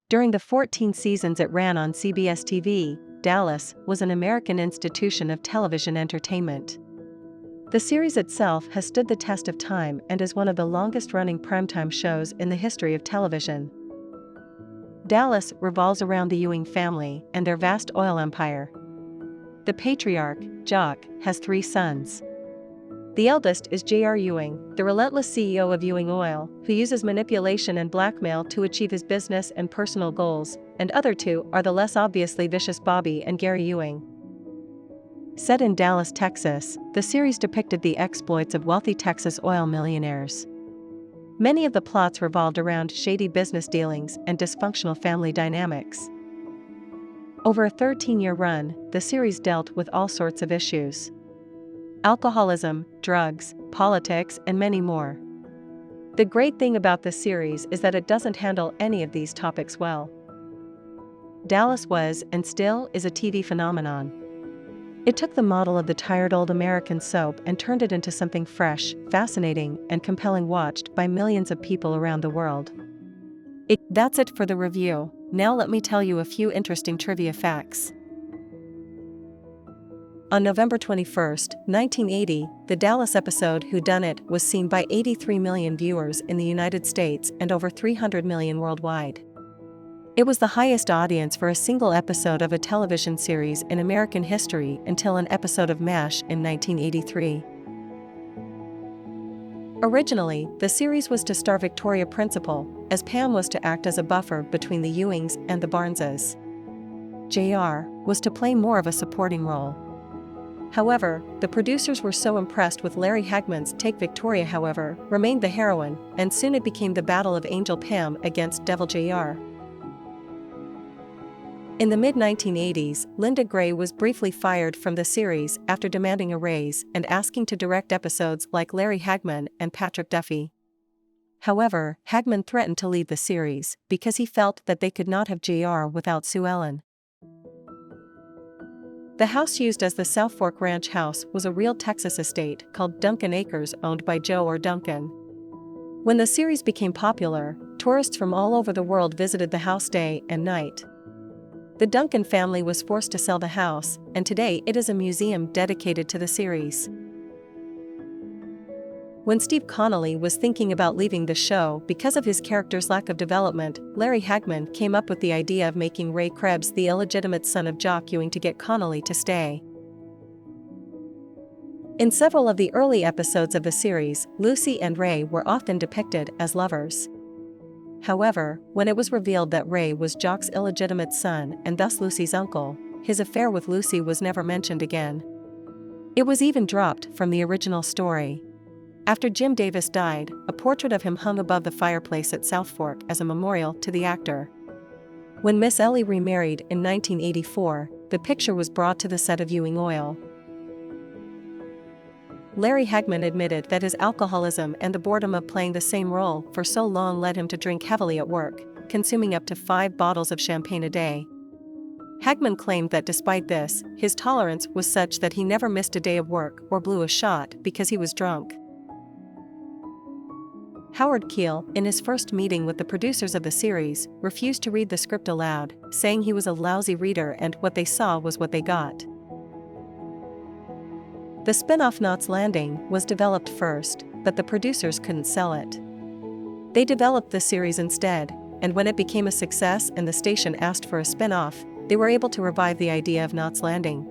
During the 14 seasons it ran on CBS TV, Dallas was an American institution of television entertainment. The series itself has stood the test of time and is one of the longest-running primetime shows in the history of television. Dallas revolves around the Ewing family and their vast oil empire. The patriarch, Jock, has 3 sons. The eldest is J.R. Ewing, the relentless CEO of Ewing Oil, who uses manipulation and blackmail to achieve his business and personal goals, and other 2 are the less obviously vicious Bobby and Gary Ewing. Set in Dallas, Texas, the series depicted the exploits of wealthy Texas oil millionaires. Many of the plots revolved around shady business dealings and dysfunctional family dynamics. Over a 13-year run, the series dealt with all sorts of issues: alcoholism, drugs, politics, and many more. The great thing about this series is that it doesn't handle any of these topics well. Dallas was, and still is, a TV phenomenon. It took the model of the tired old American soap and turned it into something fresh, fascinating, and compelling, watched by millions of people around the world. That's it for the review. Now let me tell you a few interesting trivia facts. On November 21, 1980, the Dallas episode Who Done It was seen by 83 million viewers in the United States and over 300 million worldwide. It was the highest audience for a single episode of a television series in American history until an episode of MASH in 1983. Originally, the series was to star Victoria Principal, as Pam was to act as a buffer between the Ewings and the Barneses. J.R. was to play more of a supporting role. However, the producers were so impressed with Larry Hagman's take. Victoria, however, remained the heroine, and soon it became the battle of Angel Pam against Devil J.R. In the mid-1980s, Linda Gray was briefly fired from the series after demanding a raise and asking to direct episodes like Larry Hagman and Patrick Duffy. However, Hagman threatened to leave the series because he felt that they could not have J.R. without Sue Ellen. The house used as the South Fork Ranch house was a real Texas estate called Duncan Acres, owned by Joe or Duncan. When the series became popular, tourists from all over the world visited the house day and night. The Duncan family was forced to sell the house, and today it is a museum dedicated to the series. When Steve Kanaly was thinking about leaving the show because of his character's lack of development, Larry Hagman came up with the idea of making Ray Krebbs the illegitimate son of Jock Ewing to get Kanaly to stay. In several of the early episodes of the series, Lucy and Ray were often depicted as lovers. However, when it was revealed that Ray was Jock's illegitimate son and thus Lucy's uncle, his affair with Lucy was never mentioned again. It was even dropped from the original story. After Jim Davis died, a portrait of him hung above the fireplace at South Fork as a memorial to the actor. When Miss Ellie remarried in 1984, the picture was brought to the set of Ewing Oil. Larry Hagman admitted that his alcoholism and the boredom of playing the same role for so long led him to drink heavily at work, consuming up to 5 bottles of champagne a day. Hagman claimed that despite this, his tolerance was such that he never missed a day of work or blew a shot because he was drunk. Howard Keel, in his first meeting with the producers of the series, refused to read the script aloud, saying he was a lousy reader and what they saw was what they got. The spin-off Knots Landing was developed first, but the producers couldn't sell it. They developed the series instead, and when it became a success and the station asked for a spin-off, they were able to revive the idea of Knots Landing.